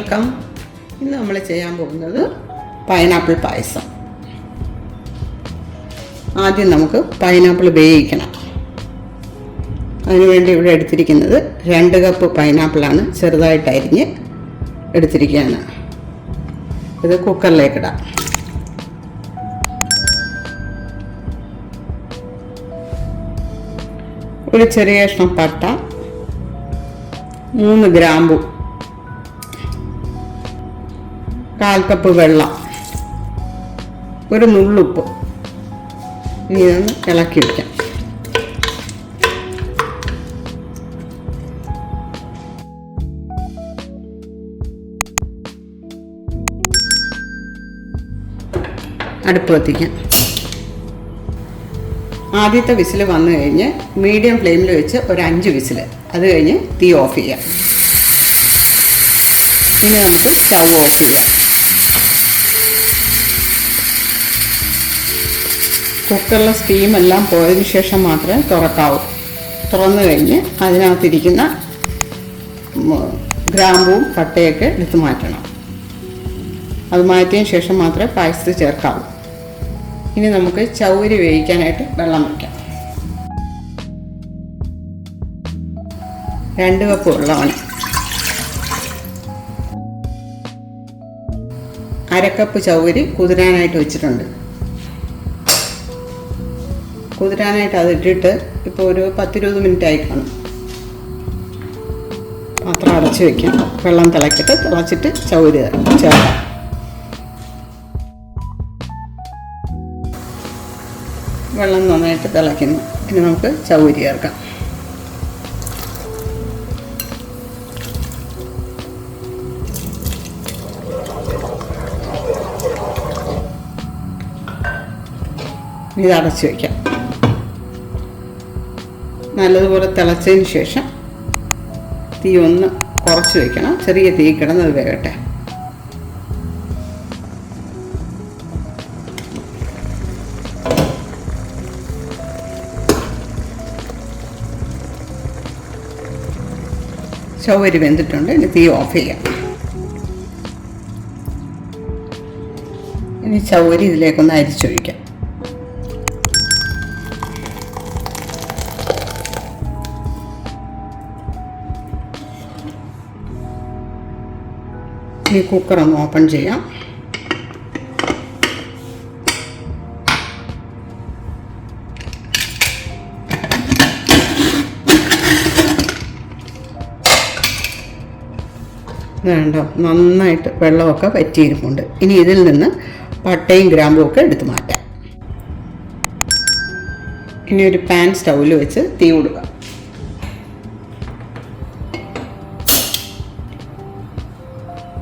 Welcome. ഇന്ന് നമ്മൾ ചെയ്യാൻ പോകുന്നത് പൈനാപ്പിൾ പായസം. ആദ്യം നമുക്ക് പൈനാപ്പിൾ വേവിക്കണം. അതിനുവേണ്ടി ഇവിടെ എടുത്തിരിക്കുന്നത് 2 കപ്പ് പൈനാപ്പിളാണ്, ചെറുതായിട്ട് അരിഞ്ഞ് എടുത്തിരിക്കുകയാണ്. ഇത് കുക്കറിലേക്കിടാം. ഒരു ചെറിയ കഷ്ണം പട്ട, 3 ഗ്രാമ്പു, 1/4 കപ്പ് വെള്ളം, ഒരു നുള്ളുപ്പ്. ഇനി ഇതൊന്ന് ഇളക്കി വയ്ക്കാം. അടുപ്പ് കത്തിക്കാം. ആദ്യത്തെ വിസിൽ വന്നു കഴിഞ്ഞ് മീഡിയം ഫ്ലെയിമിൽ വെച്ച് ഒരു 5 വിസിൽ, അത് കഴിഞ്ഞ് തീ ഓഫ് ചെയ്യാം. ഇനി നമുക്ക് സ്റ്റൗ ഓഫ് ചെയ്യാം. കുക്കറിലെ സ്റ്റീമെല്ലാം പോയതിന് ശേഷം മാത്രമേ തുറക്കാവൂ. തുറന്നു കഴിഞ്ഞ് അതിനകത്തിരിക്കുന്ന ഗ്രാമ്പും പട്ടയൊക്കെ എടുത്ത് മാറ്റണം. അത് മാറ്റിയതിന് ശേഷം മാത്രമേ പായസത്തിൽ ചേർക്കാവൂ. ഇനി നമുക്ക് ചൗരി വേവിക്കാനായിട്ട് വെള്ളം വയ്ക്കാം. 2 കപ്പ് വെള്ളമാണ്. 1/2 കപ്പ് ചൗരി കുതിരാനായിട്ട് വെച്ചിട്ടുണ്ട്. കുതിരാനായിട്ട് അത് ഇട്ടിട്ട് ഇപ്പോൾ ഒരു 10-20 മിനിറ്റ് ആയി കാണും. പാത്രം അടച്ച് വയ്ക്കാം. വെള്ളം തിളച്ചിട്ട് ചൗരി ചേർക്കാം. വെള്ളം നന്നായിട്ട് തിളയ്ക്കുന്നു. ഇനി നമുക്ക് ചൗരി ചേർക്കാം. ഇത് അടച്ച് വയ്ക്കാം. നല്ലതുപോലെ തിളച്ചതിന് ശേഷം തീ ഒന്ന് കുറച്ച് വയ്ക്കണം. ചെറിയ തീ കിടന്നത് വേകട്ടെ. ചൗരി വെന്തിട്ടുണ്ട്. ഇനി തീ ഓഫ് ചെയ്യാം. ഇനി ചൗരി ഇതിലേക്കൊന്ന് അരിച്ചൊഴിക്കാം. ഈ കുക്കർ ഒന്ന് ഓപ്പൺ ചെയ്യാം. വേണ്ടോ, നന്നായിട്ട് വെള്ളമൊക്കെ വറ്റിയിരിപ്പുണ്ട്. ഇനി ഇതിൽ നിന്ന് പട്ടയും ഗ്രാമ്പും ഒക്കെ എടുത്ത് മാറ്റാം. ഇനി ഒരു പാൻ സ്റ്റൗവിൽ വെച്ച് തീ കൊടുക്കുക.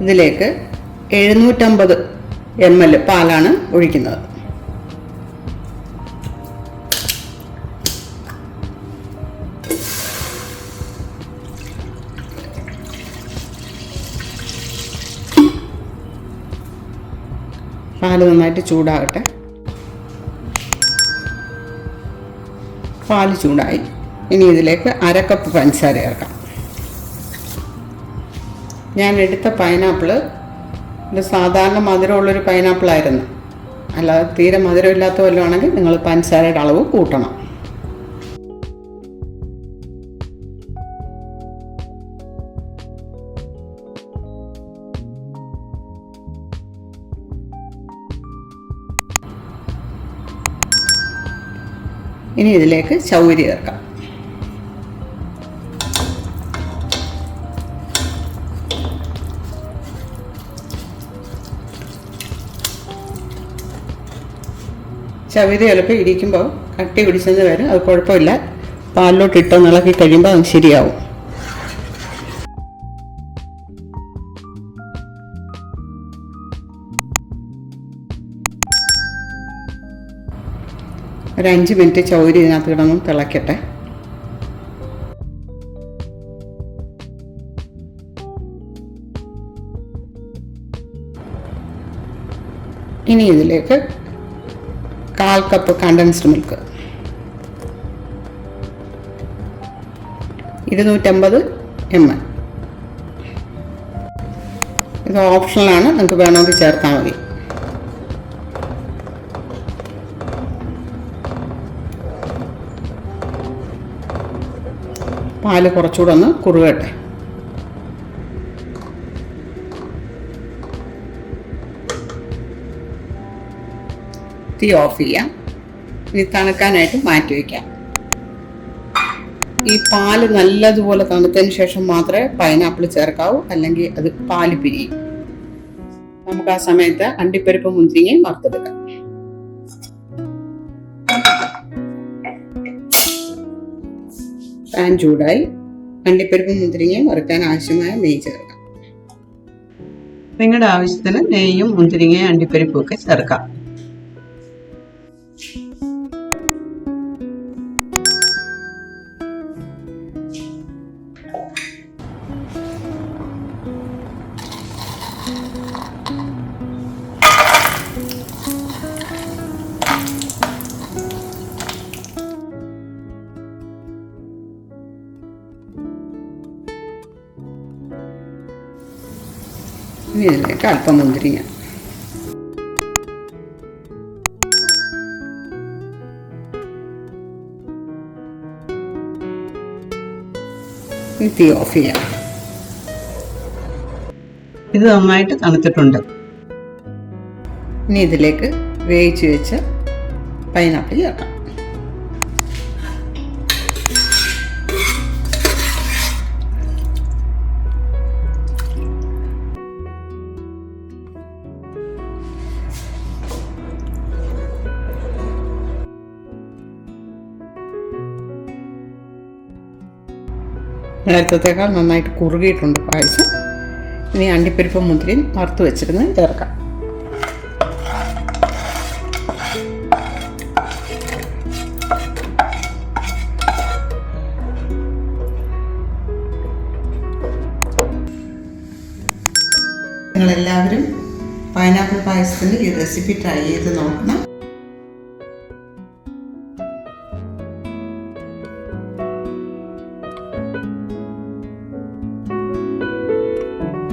ഇതിലേക്ക് 750 ml പാലാണ് ഒഴിക്കുന്നത്. പാല് നന്നായിട്ട് ചൂടാകട്ടെ. പാല് ചൂടായി. ഇനി ഇതിലേക്ക് 1/2 കപ്പ് പഞ്ചസാര ചേർക്കാം. ഞാൻ എടുത്ത പൈനാപ്പിള് ഇത് സാധാരണ മധുരമുള്ളൊരു പൈനാപ്പിളായിരുന്നു. അല്ലാതെ തീരെ മധുരമില്ലാത്ത വല്ലതും ആണെങ്കിൽ നിങ്ങൾ പഞ്ചസാരയുടെ അളവ് കൂട്ടണം. ഇനി ഇതിലേക്ക് ചൗരി ചേർക്കാം. ചൗരി ചിലപ്പോൾ ഇരിക്കുമ്പോൾ കട്ടി പിടിച്ചെന്ന് വരും. അത് കുഴപ്പമില്ല. പാലിലോട്ട് ഇട്ടൊന്ന് ഇളക്കി കഴിയുമ്പോൾ അത് ശരിയാവും. ഒരു 5 മിനിറ്റ് ചൗരി ഇതിനകത്ത് കിടന്ന് തിളക്കട്ടെ. ഇനി ഇതിലേക്ക് 1/4 കപ്പ് കണ്ടൻസ്ഡ് മിൽക്ക്, 250 ml. ഇത് ഓപ്ഷണലാണ്, നിങ്ങൾക്ക് വേണമെങ്കിൽ ചേർത്താൽ മതി. പാല് കുറച്ചുകൂടെ ഒന്ന് കുറുകട്ടെ. തീ ഓഫ് ചെയ്യാം. ഇനി തണുക്കാനായിട്ട് മാറ്റി വയ്ക്കാം. ഈ പാല് നല്ലതുപോലെ തണുത്തതിന് ശേഷം മാത്രമേ പൈനാപ്പിൾ ചേർക്കാവൂ, അല്ലെങ്കിൽ അത് പാല് പിരിയും. നമുക്ക് ആ സമയത്ത് അണ്ടിപ്പരിപ്പ് മുന്തിരിങ്ങയും വറുത്തെടുക്കാം. പാൻ ചൂടായി. അണ്ടിപ്പരിപ്പ് മുന്തിരിങ്ങയും വറുക്കാൻ ആവശ്യമായ നെയ്യ് ചേർക്കാം. നിങ്ങളുടെ ആവശ്യത്തിന് നെയ്യും മുന്തിരിങ്ങയും അണ്ടിപ്പരിപ്പും ഒക്കെ ചേർക്കാം. ഇനി ഇതിലേക്ക് അല്പം മുന്തിരിങ്ങ. ഇനി തീ ഓഫ് ചെയ്യാം. ഇത് നന്നായിട്ട് തണുത്തിട്ടുണ്ട്. ഇനി ഇതിലേക്ക് വേവിച്ച് വെച്ച് പൈനാപ്പിൾ ചേർക്കാം. നേരത്തേക്കാൾ നന്നായിട്ട് കുറുകിയിട്ടുണ്ട് പായസം. ഇനി അണ്ടിപ്പരിപ്പ് മുന്തിരിയും വറുത്ത് വെച്ചിരുന്ന് ചേർക്കാം. നിങ്ങളെല്ലാവരും പൈനാപ്പിൾ പായസത്തിൻ്റെ ഈ റെസിപ്പി ട്രൈ ചെയ്ത് നോക്കണം.